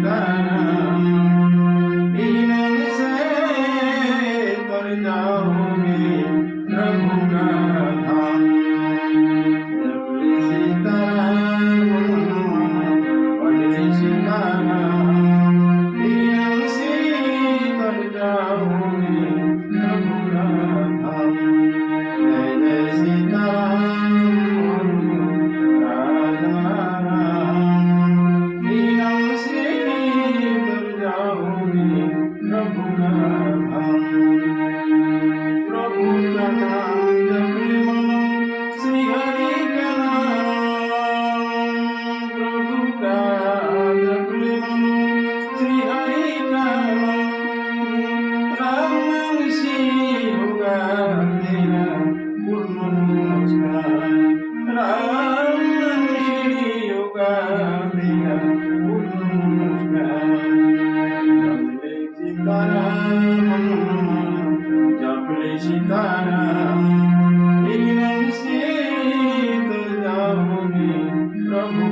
सीताराम। दीनों से तर जाओगे प्रभु का धाम। जपले सीताराम, पढ़ले सीताराम। दीनों से तर जाओगे प्रभु का धाम। जय जय सीताराम, राधा राम। दीनों से तर जाओगे प्रभु का धाम। प्रभु का नाम जपले मनो, श्री हरि का नाम। प्रभु का जपले मनो, श्री हरि का नाम। राम नाम से होगा तेरा पूर्ण नमस्कार। राम नाम से होगा तेरा पूर्ण नमस्कार। जपले सीताराम, जपले सीताराम। दीनों से तर जाओगे प्रभु